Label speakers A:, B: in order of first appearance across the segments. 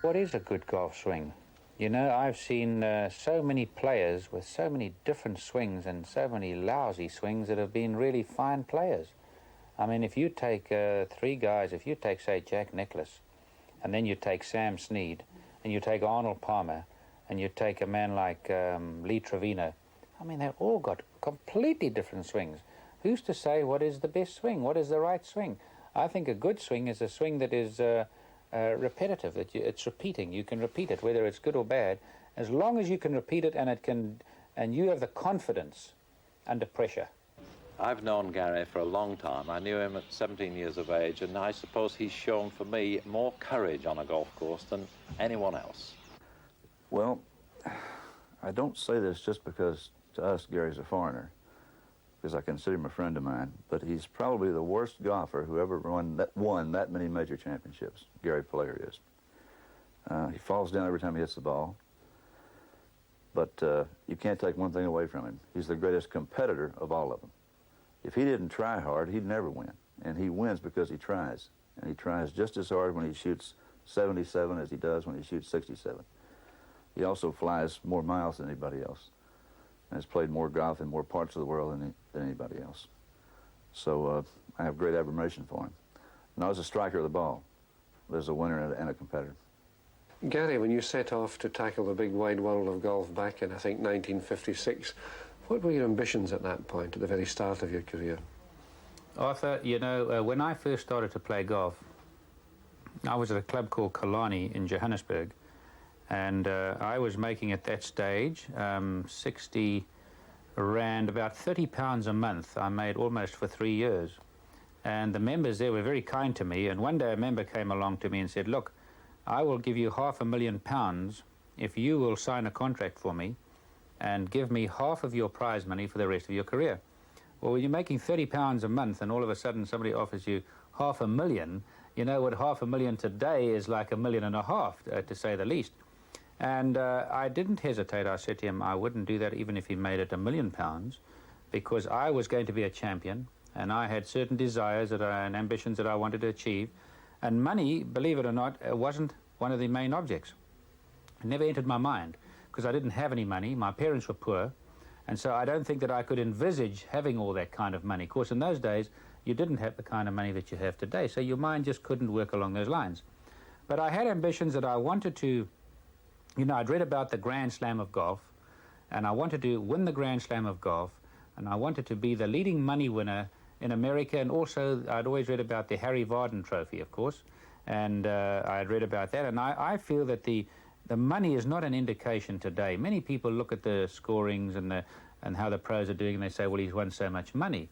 A: What is a good golf swing? You know, I've seen so many players with so many different swings and so many lousy swings that have been really fine players. I mean, if you take three guys, if you take, say, Jack Nicklaus, and then you take Sam Snead, and you take Arnold Palmer, and you take a man like Lee Trevino, I mean, they've all got completely different swings. Who's to say what is the best swing? What is the right swing? I think a good swing is a swing that is repetitive, that it's repeating. You can repeat it, whether it's good or bad, as long as you can repeat it and you have the confidence under pressure.
B: I've known Gary for a long time. I knew him at 17 years of age, and I suppose he's shown for me more courage on a golf course than anyone else.
C: Well, I don't say this just because to us Gary's a foreigner, because I consider him a friend of mine, but he's probably the worst golfer who ever won that many major championships. Gary Player is. He falls down every time he hits the ball, but you can't take one thing away from him. He's the greatest competitor of all of them. If he didn't try hard, he'd never win, and he wins because he tries, and he tries just as hard when he shoots 77 as he does when he shoots 67. He also flies more miles than anybody else, and has played more golf in more parts of the world than anybody else. So I have great admiration for him. Not as a striker of the ball, but as a winner and a competitor.
D: Gary, when you set off to tackle the big wide world of golf back in, I think, 1956, what were your ambitions at that point, at the very start of your career?
A: Arthur, you know, when I first started to play golf, I was at a club called Killarney in Johannesburg, and I was making at that stage 60 rand, about 30 pounds a month. I made almost for 3 years. And the members there were very kind to me, and one day a member came along to me and said, look, I will give you £500,000 if you will sign a contract for me and give me half of your prize money for the rest of your career. Well, when you're making £30 a month and all of a sudden somebody offers you $500,000, you know what $500,000 today is like $1.5 million, to say the least. And I didn't hesitate. I said to him I wouldn't do that even if he made it £1 million, because I was going to be a champion and I had certain desires and ambitions that I wanted to achieve. And money, believe it or not, wasn't one of the main objects. It never entered my mind, because I didn't have any money. My parents were poor, and so I don't think that I could envisage having all that kind of money. Of course, in those days, you didn't have the kind of money that you have today, so your mind just couldn't work along those lines. But I had ambitions that I wanted to, you know, I'd read about the Grand Slam of golf, and I wanted to win the Grand Slam of golf, and I wanted to be the leading money winner in America, and also I'd always read about the Harry Varden Trophy, of course, and I'd read about that, and I feel that the money is not an indication today. Many people look at the scorings and how the pros are doing, and they say, well, he's won so much money.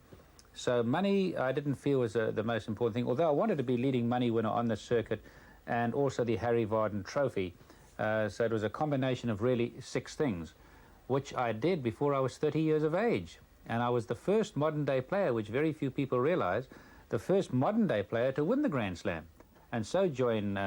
A: So money, I didn't feel was the most important thing, although I wanted to be leading money winner on the circuit and also the Harry Varden Trophy. So it was a combination of really 6 things, which I did before I was 30 years of age. And I was the first modern-day player, which very few people realize, the first modern-day player to win the Grand Slam. And so join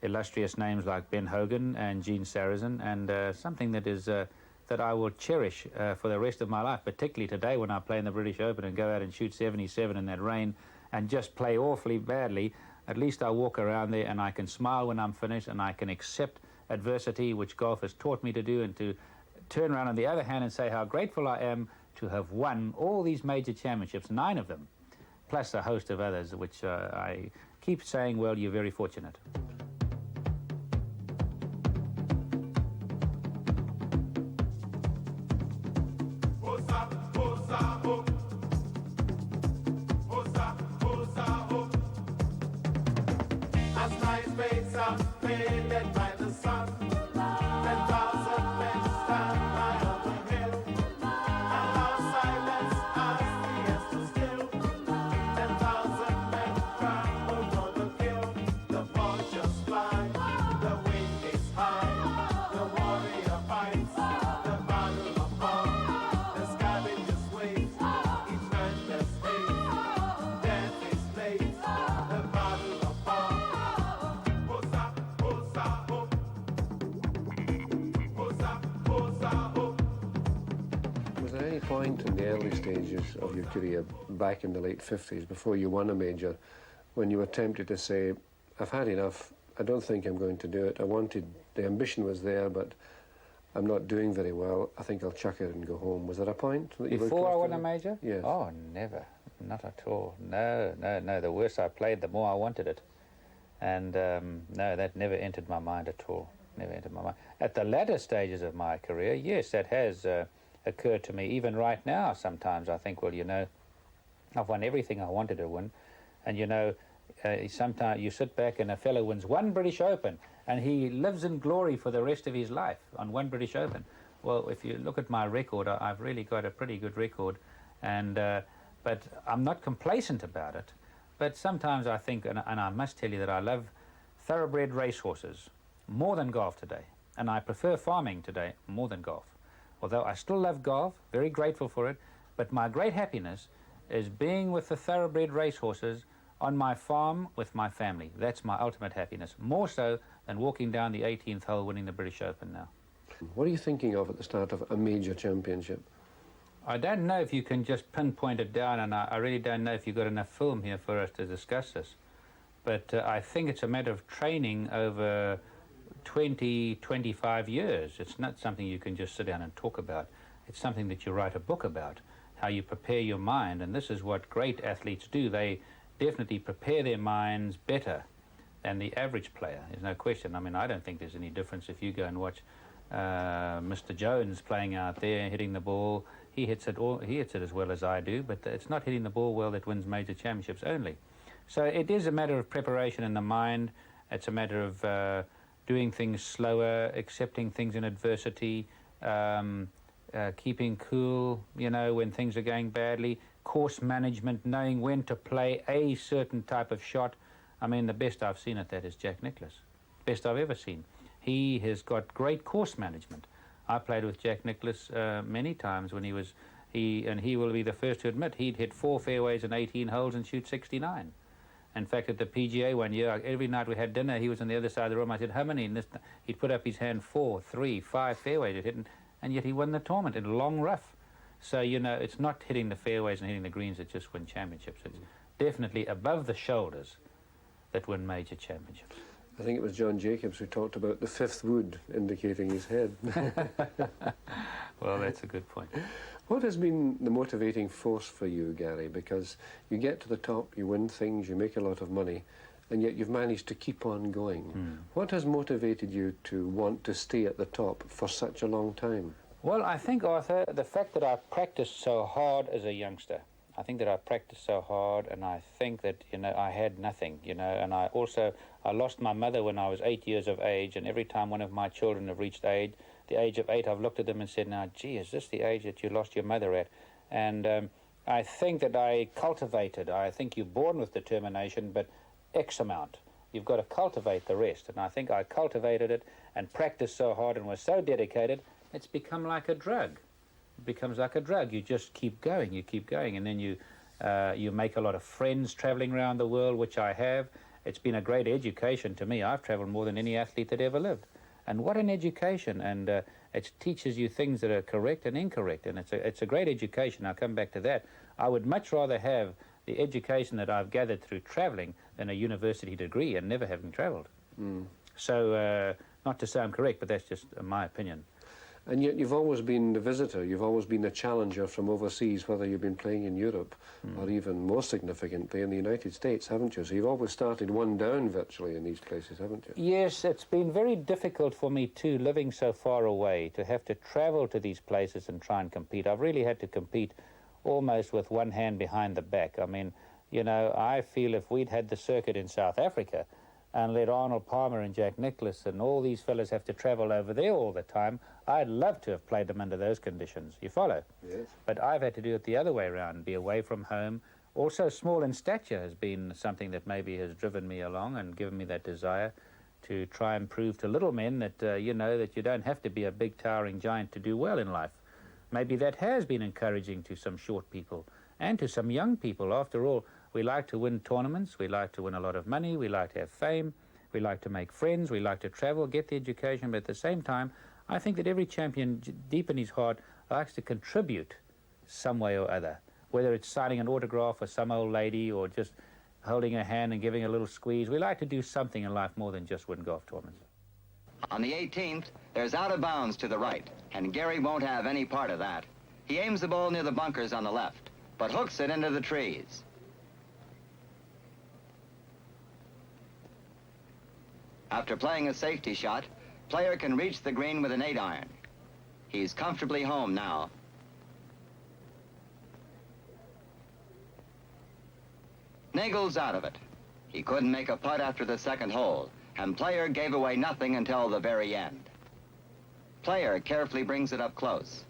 A: illustrious names like Ben Hogan and Gene Sarazen, and something that is that I will cherish for the rest of my life, particularly today when I play in the British Open and go out and shoot 77 in that rain and just play awfully badly. At least I walk around there and I can smile when I'm finished, and I can accept adversity, which golf has taught me to do, and to turn around on the other hand and say how grateful I am to have won all these major championships, 9 of them, plus a host of others, which I keep saying, well, you're very fortunate.
D: Point in the early stages of your career, back in the late 50s, before you won a major, when you were tempted to say, I've had enough, I don't think I'm going to do it. The ambition was there, but I'm not doing very well. I think I'll chuck it and go home. Was there a point that you
A: Before I won a major?
D: Yes.
A: Oh, never. Not at all. No, no, no. The worse I played, the more I wanted it. And no, that never entered my mind at all. Never entered my mind. At the latter stages of my career, yes, that has occurred to me. Even right now, sometimes I think, well, you know, I've won everything I wanted to win. And, you know, sometimes you sit back and a fellow wins one British Open and he lives in glory for the rest of his life on one British Open. Well, if you look at my record, I've really got a pretty good record. And but I'm not complacent about it. But sometimes I think, and I must tell you that I love thoroughbred racehorses more than golf today. And I prefer farming today more than golf. Although I still love golf, very grateful for it, but my great happiness is being with the thoroughbred racehorses on my farm with my family. That's my ultimate happiness, more so than walking down the 18th hole winning the British Open now.
D: What are you thinking of at the start of a major championship?
A: I don't know if you can just pinpoint it down, and I really don't know if you've got enough film here for us to discuss this. But I think it's a matter of training over 20, 25 years. It's not something you can just sit down and talk about. It's something that you write a book about, how you prepare your mind, and this is what great athletes do. They definitely prepare their minds better than the average player. There's no question. I mean, I don't think there's any difference if you go and watch Mr. Jones playing out there, hitting the ball. He hits it as well as I do, but it's not hitting the ball well that wins major championships only. So it is a matter of preparation in the mind. It's a matter of doing things slower, accepting things in adversity, keeping cool, you know, when things are going badly, course management, knowing when to play a certain type of shot. I mean, the best I've seen at that is Jack Nicklaus. Best I've ever seen. He has got great course management. I played with Jack Nicklaus many times when he will be the first to admit he'd hit 4 fairways and 18 holes and shoot 69. In fact, at the PGA one year, every night we had dinner, he was on the other side of the room. I said, how many? And he'd put up his hand 4, 3, 5 fairways he'd hit, and yet he won the tournament in a long rough. So, you know, it's not hitting the fairways and hitting the greens that just win championships. It's definitely above the shoulders that win major championships.
D: I think it was John Jacobs who talked about the fifth wood indicating his head.
A: Well, that's a good point.
D: What has been the motivating force for you, Gary? Because you get to the top, you win things, you make a lot of money, and yet you've managed to keep on going. What has motivated you to want to stay at the top for such a long time?
A: Well, I think, Arthur, the fact that I practiced so hard as a youngster. I think that I practiced so hard, and I think that, you know, I had nothing, you know, and I lost my mother when I was 8 years of age, and every time one of my children have reached the age of 8, I've looked at them and said, now, gee, is this the age that you lost your mother at? And I think that I think you're born with determination, but X amount. You've got to cultivate the rest, and I think I cultivated it and practiced so hard and was so dedicated, it's become like a drug. It becomes like a drug. You just keep going, and then you make a lot of friends traveling around the world, which I have. It's been a great education to me. I've traveled more than any athlete that ever lived. And what an education. And it teaches you things that are correct and incorrect. And it's a great education. I'll come back to that. I would much rather have the education that I've gathered through traveling than a university degree and never having traveled. So, not to say I'm correct, but that's just my opinion.
D: And yet you've always been the visitor, you've always been the challenger from overseas, whether you've been playing in Europe or even more significantly in the United States, haven't you? So you've always started one down virtually in these places, haven't you?
A: Yes, it's been very difficult for me too, living so far away, to have to travel to these places and try and compete. I've really had to compete almost with one hand behind the back. I mean, you know, I feel if we'd had the circuit in South Africa and let Arnold Palmer and Jack Nicklaus and all these fellas have to travel over there all the time, I'd love to have played them under those conditions. You follow?
D: Yes.
A: But I've had to do it the other way around, be away from home. Also, small in stature has been something that maybe has driven me along and given me that desire to try and prove to little men that, you know, that you don't have to be a big towering giant to do well in life. Maybe that has been encouraging to some short people and to some young people. After all, we like to win tournaments, we like to win a lot of money, we like to have fame, we like to make friends, we like to travel, get the education, but at the same time, I think that every champion, deep in his heart, likes to contribute some way or other, whether it's signing an autograph for some old lady or just holding her hand and giving her a little squeeze. We like to do something in life more than just win golf tournaments.
E: On the 18th, there's out of bounds to the right, and Gary won't have any part of that. He aims the ball near the bunkers on the left, but hooks it into the trees. After playing a safety shot, player can reach the green with an 8-iron. He's comfortably home now. Nagel's out of it. He couldn't make a putt after the second hole, and player gave away nothing until the very end. Player carefully brings it up close.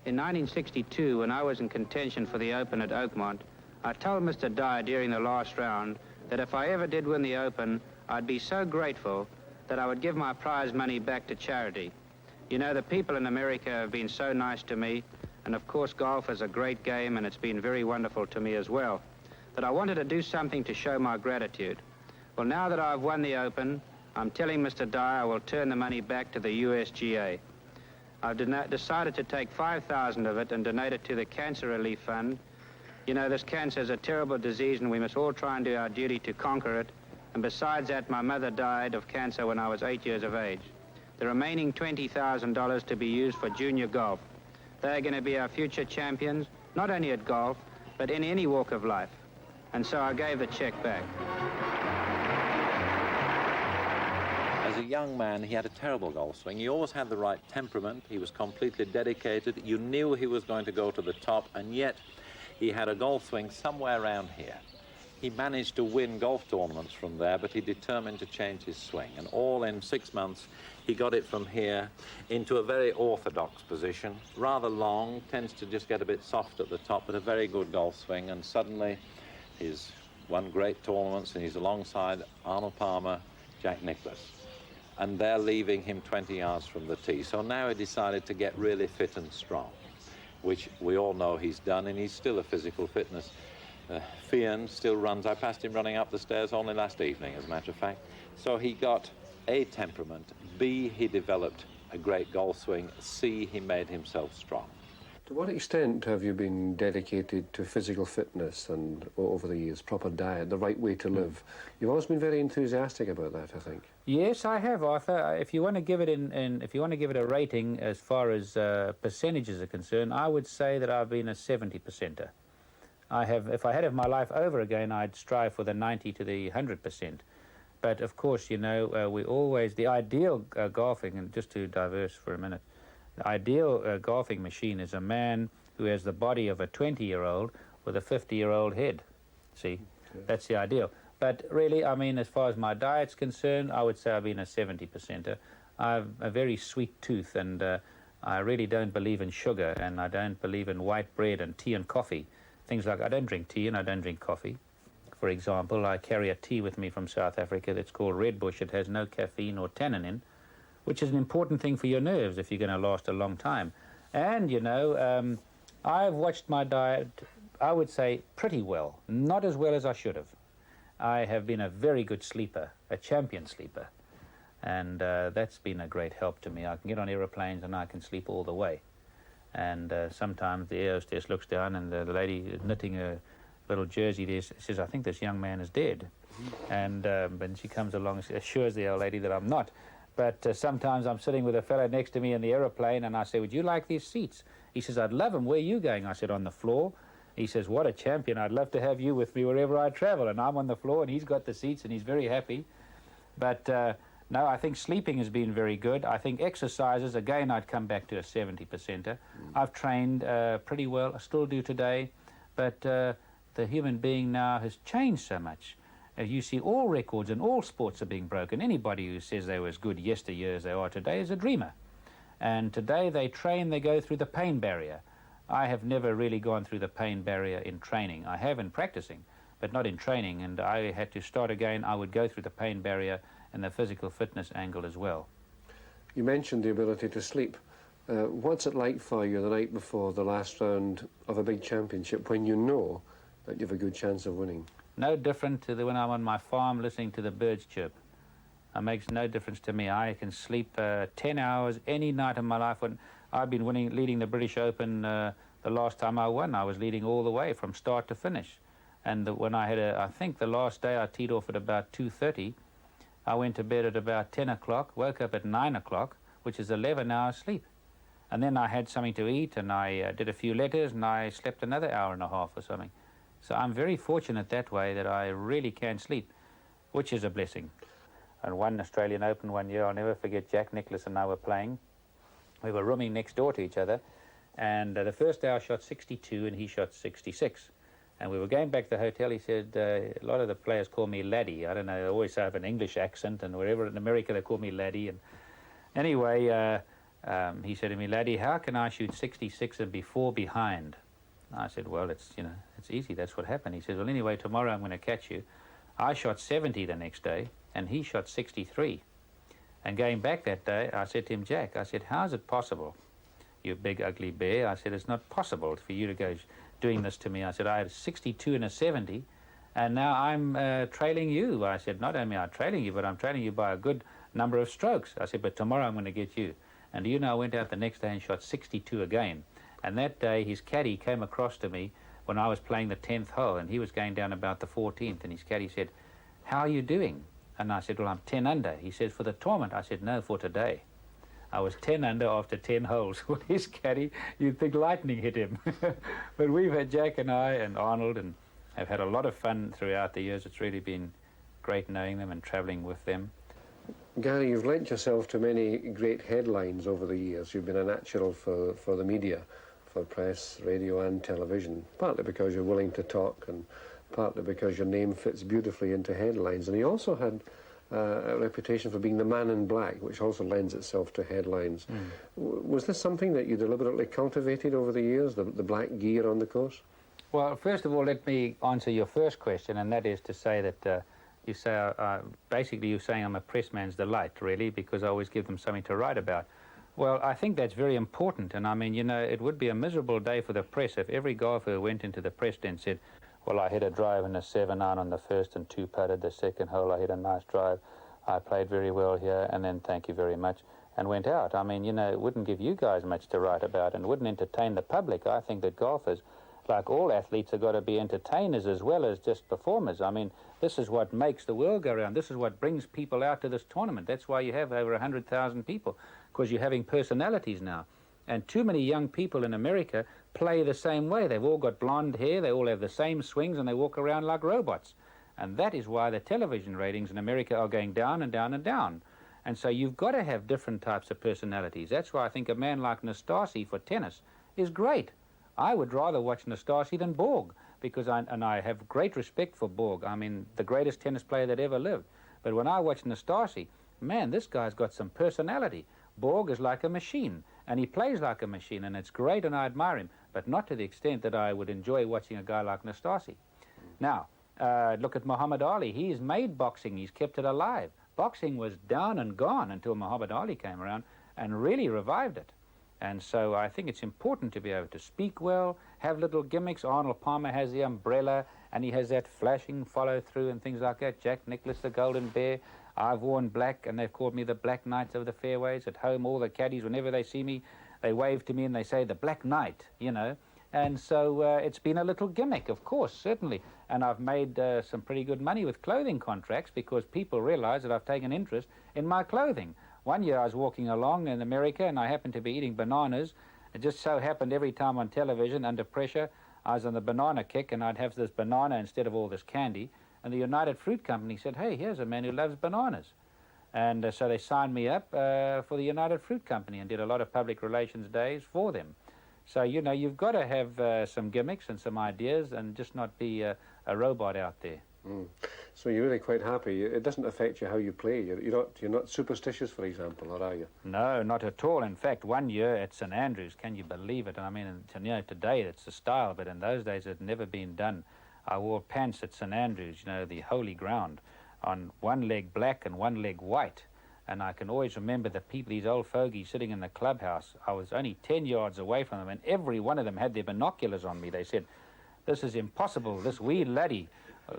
F: In 1962, when I was in contention for the Open at Oakmont, I told Mr. Dyer during the last round that if I ever did win the Open, I'd be so grateful that I would give my prize money back to charity. You know, the people in America have been so nice to me, and of course golf is a great game and it's been very wonderful to me as well, that I wanted to do something to show my gratitude. Well, now that I've won the Open, I'm telling Mr. Dyer I will turn the money back to the USGA. I've decided to take 5,000 of it and donate it to the Cancer Relief Fund. You know, this cancer is a terrible disease and we must all try and do our duty to conquer it. And besides that, my mother died of cancer when I was 8 years of age. The remaining $20,000 to be used for junior golf. They're going to be our future champions, not only at golf, but in any walk of life. And so I gave the check back.
B: As a young man, he had a terrible golf swing. He always had the right temperament. He was completely dedicated. You knew he was going to go to the top, and yet he had a golf swing somewhere around here. He managed to win golf tournaments from there, but he determined to change his swing. And all in 6 months, he got it from here into a very orthodox position, rather long, tends to just get a bit soft at the top, but a very good golf swing. And suddenly, he's won great tournaments, and he's alongside Arnold Palmer, Jack Nicklaus. And they're leaving him 20 yards from the tee. So now he decided to get really fit and strong, which we all know he's done, and he's still a physical fitness. Fian still runs. I passed him running up the stairs only last evening, as a matter of fact. So he got A, temperament, B, he developed a great golf swing, C, he made himself strong.
D: To what extent have you been dedicated to physical fitness and over the years, proper diet, the right way to live? You've always been very enthusiastic about that, I think.
A: Yes, I have, Arthur. If you want to give it if you want to give it a rating as far as percentages are concerned, I would say that I've been a 70%er. If I had my life over again, I'd strive for the 90 to the 100%. But of course, you know, the ideal golfing, and just to diverse for a minute, the ideal golfing machine is a man who has the body of a 20-year-old with a 50-year-old head. See, that's the ideal. But really, I mean, as far as my diet's concerned, I would say I've been a 70%er. I've a very sweet tooth, and I really don't believe in sugar, and I don't believe in white bread and tea and coffee. Things like, I don't drink tea and I don't drink coffee. For example, I carry a tea with me from South Africa that's called Red Bush. It has no caffeine or tannin in, which is an important thing for your nerves if you're going to last a long time. And, you know, I've watched my diet, I would say, pretty well. Not as well as I should have. I have been a very good sleeper, a champion sleeper. And that's been a great help to me. I can get on aeroplanes and I can sleep all the way. And sometimes the air hostess looks down and the lady knitting a little jersey there says, I think this young man is dead. And when she comes along, she assures the old lady that I'm not. But sometimes I'm sitting with a fellow next to me in the aeroplane and I say, would you like these seats? He says, I'd love them. Where are you going? I said, on the floor. He says, what a champion. I'd love to have you with me wherever I travel. And I'm on the floor and he's got the seats and he's very happy. But no, I think sleeping has been very good. I think exercises, again, I'd come back to a 70%er. I've trained pretty well. I still do today. But the human being now has changed so much. You see all records and all sports are being broken. Anybody who says they were as good yesteryear as they are today is a dreamer. And today they train, they go through the pain barrier. I have never really gone through the pain barrier in training. I have in practicing, but not in training. And I had to start again. I would go through the pain barrier and the physical fitness angle as well.
D: You mentioned the ability to sleep. What's it like for you the night before the last round of a big championship when you know that you have a good chance of winning?
A: No different to when I'm on my farm listening to the birds chirp. It makes no difference to me. I can sleep 10 hours any night of my life. When I've been leading the British Open the last time I won, I was leading all the way from start to finish. And when I had I think the last day I teed off at about 2:30, I went to bed at about 10 o'clock, woke up at 9 o'clock, which is 11 hours sleep. And then I had something to eat, and I did a few letters, and I slept another hour and a half or something. So I'm very fortunate that way that I really can sleep, which is a blessing. And one Australian Open one year, I'll never forget, Jack Nicklaus and I were playing. We were rooming next door to each other, and the first day I shot 62 and he shot 66. And we were going back to the hotel. He said, a lot of the players call me Laddie. I don't know, they always have an English accent, and wherever in America they call me Laddie. And anyway, he said to me, Laddie, how can I shoot 66 and be 4 behind? I said, well, it's easy. That's what happened. He says, well, anyway, tomorrow I'm going to catch you. I shot 70 the next day, and he shot 63. And going back that day, I said to him, Jack, I said, how is it possible, you big ugly bear? I said, it's not possible for you to go doing this to me. I said, I had 62 and a 70, and now I'm trailing you. I said, not only am I trailing you, but I'm trailing you by a good number of strokes. I said, but tomorrow I'm going to get you. And you know, I went out the next day and shot 62 again. And that day, his caddy came across to me when I was playing the 10th hole, and he was going down about the 14th, and his caddy said, how are you doing? And I said, well, I'm 10 under. He says, for the tournament? I said, no, for today. I was 10 under after 10 holes. With his caddy, you'd think lightning hit him. But we've had, Jack and I and Arnold, and have had a lot of fun throughout the years. It's really been great knowing them and travelling with them.
D: Gary, you've lent yourself to many great headlines over the years. You've been a natural for the media, for press, radio and television, partly because you're willing to talk and partly because your name fits beautifully into headlines. And you also had a reputation for being the man in black, which also lends itself to headlines. Was this something that you deliberately cultivated over the years, the black gear on the course?
A: Well, first of all, let me answer your first question, and that is to say that you say, basically you're saying I'm a pressman's delight, really, because I always give them something to write about. Well, I think that's very important, and I mean, you know, it would be a miserable day for the press if every golfer went into the press den and said, well, I hit a drive and a 7-iron on the first and 2-putted the second hole. I hit a nice drive. I played very well here, and then thank you very much, and went out. I mean, you know, it wouldn't give you guys much to write about and wouldn't entertain the public. I think that golfers, like all athletes, have got to be entertainers as well as just performers. I mean, this is what makes the world go round. This is what brings people out to this tournament. That's why you have over 100,000 people, because you're having personalities now. And too many young people in America play the same way. They've all got blonde hair, they all have the same swings, and they walk around like robots. And that is why the television ratings in America are going down and down and down. And so you've got to have different types of personalities. That's why I think a man like Nastase for tennis is great. I would rather watch Nastase than Borg, because I have great respect for Borg. I mean, the greatest tennis player that ever lived. But when I watch Nastase, man, this guy's got some personality. Borg is like a machine, and he plays like a machine, and it's great, and I admire him, but not to the extent that I would enjoy watching a guy like Nastase. Now, look at Muhammad Ali. He's made boxing. He's kept it alive. Boxing was down and gone until Muhammad Ali came around and really revived it. And so I think it's important to be able to speak well, have little gimmicks. Arnold Palmer has the umbrella, and he has that flashing follow-through and things like that. Jack Nicklaus, the Golden Bear. I've worn black, and they've called me the Black Knight of the fairways. At home, all the caddies, whenever they see me, they wave to me and they say, the Black Knight, you know. And so it's been a little gimmick, of course, certainly. And I've made some pretty good money with clothing contracts because people realize that I've taken interest in my clothing. One year I was walking along in America and I happened to be eating bananas. It just so happened every time on television, under pressure, I was on the banana kick and I'd have this banana instead of all this candy. And the United Fruit Company said, hey, here's a man who loves bananas. And so they signed me up for the United Fruit Company and did a lot of public relations days for them. So, you know, you've got to have some gimmicks and some ideas and just not be a robot out there.
D: So you're really quite happy. It doesn't affect you how you play. You're not superstitious, for example, or are you?
A: No, not at all. In fact, one year at St Andrews, can you believe it? I mean, you know, today it's the style, but in those days it had never been done. I wore pants at St Andrews, you know, the holy ground, on one leg black and one leg white. And I can always remember the people, these old fogies sitting in the clubhouse. I was only 10 yards away from them, and every one of them had their binoculars on me. They said, this is impossible, this wee laddie.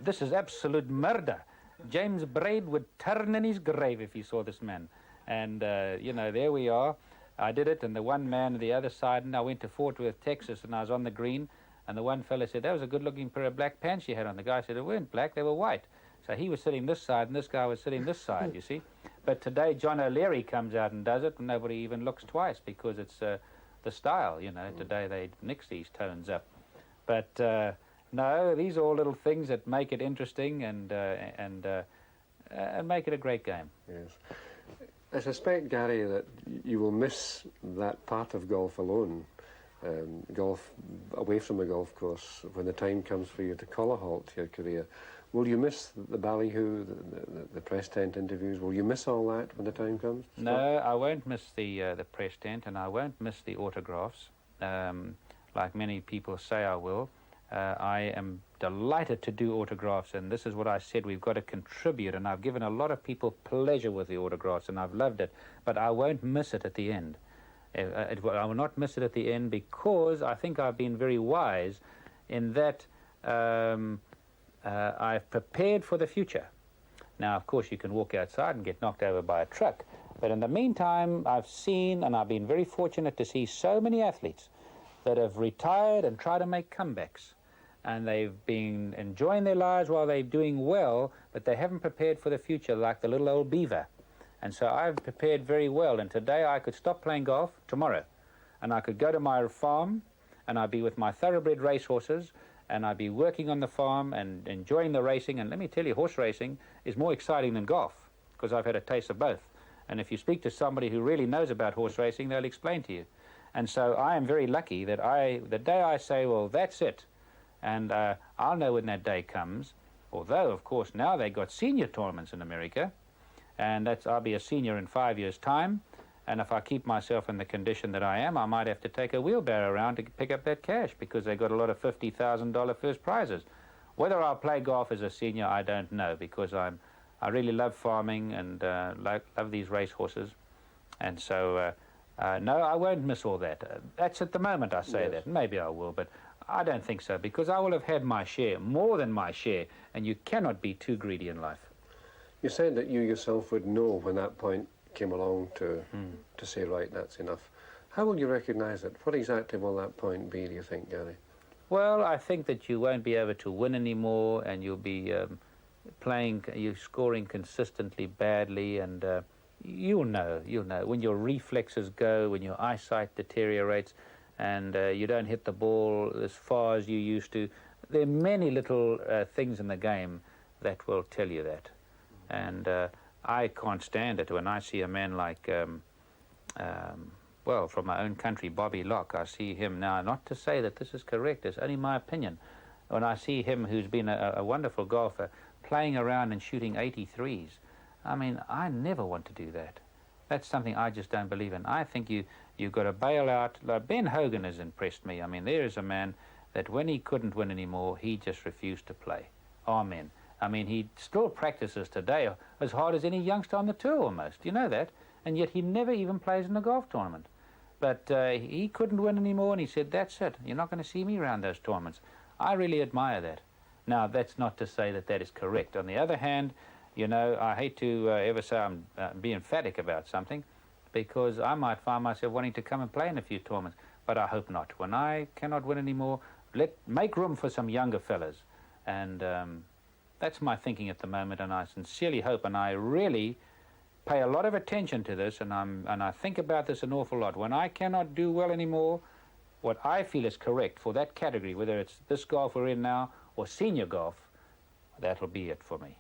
A: This is absolute murder. James Braid would turn in his grave if he saw this man. And, you know, there we are. I did it, and the one man on the other side, and I went to Fort Worth, Texas, and I was on the green, And the one fella said, that was a good-looking pair of black pants you had on. The guy said, they weren't black, they were white. So he was sitting this side, and this guy was sitting this side, you see. But today, John O'Leary comes out and does it, and nobody even looks twice because it's the style, you know. Today they nix these tones up. But no, these are all little things that make it interesting and make it a great game.
D: Yes. I suspect, Gary, that you will miss that part of golf alone, golf away from the golf course, when the time comes for you to call a halt to your career. Will you miss the ballyhoo, the press tent interviews? Will you miss all that when the time comes?
A: No, I won't miss the press tent, and I won't miss the autographs, like many people say I will. I am delighted to do autographs, and this is what I said, we've got to contribute, and I've given a lot of people pleasure with the autographs, and I've loved it, but I won't miss it at the end. I will not miss it at the end because I think I've been very wise in that I've prepared for the future. Now, of course, you can walk outside and get knocked over by a truck, but in the meantime, I've seen, and I've been very fortunate to see so many athletes that have retired and tried to make comebacks. And they've been enjoying their lives while they're doing well, but they haven't prepared for the future like the little old beaver. And so I've prepared very well, and today I could stop playing golf tomorrow, and I could go to my farm, and I'd be with my thoroughbred racehorses, and I'd be working on the farm and enjoying the racing. And let me tell you, horse racing is more exciting than golf, because I've had a taste of both. And if you speak to somebody who really knows about horse racing, they'll explain to you. And so I am very lucky that the day I say, well, that's it, and I'll know when that day comes, although, of course, now they've got senior tournaments in America, and I'll be a senior in 5 years' time, and if I keep myself in the condition that I am, I might have to take a wheelbarrow around to pick up that cash, because they've got a lot of $50,000 first prizes. Whether I'll play golf as a senior, I don't know, because I really love farming and love these race horses, and so no, I won't miss all that. That's at the moment I say that. Maybe I will, but I don't think so, because I will have had my share, more than my share, and you cannot be too greedy in life.
D: You said that you yourself would know when that point came along to say, right, that's enough. How will you recognise it? What exactly will that point be, do you think, Gary?
A: Well, I think that you won't be able to win anymore, and you'll be you're scoring consistently badly, and you'll know when your reflexes go, when your eyesight deteriorates, and you don't hit the ball as far as you used to. There are many little things in the game that will tell you that. And I can't stand it when I see a man like, well, from my own country, Bobby Locke. I see him now, not to say that this is correct, it's only my opinion. When I see him, who's been a wonderful golfer, playing around and shooting 83s, I mean, I never want to do that. That's something I just don't believe in. I think you've got to bail out. Like Ben Hogan has impressed me. I mean, there is a man that when he couldn't win anymore, he just refused to play. Amen. I mean, he still practices today as hard as any youngster on the tour almost. You know that? And yet he never even plays in a golf tournament. But he couldn't win anymore, and he said, that's it. You're not going to see me around those tournaments. I really admire that. Now, that's not to say that that is correct. On the other hand, you know, I hate to ever say I'm being emphatic about something, because I might find myself wanting to come and play in a few tournaments, but I hope not. When I cannot win anymore, make room for some younger fellas. And that's my thinking at the moment, and I sincerely hope, and I really pay a lot of attention to this, and I think about this an awful lot. When I cannot do well anymore, what I feel is correct for that category, whether it's this golf we're in now or senior golf, that'll be it for me.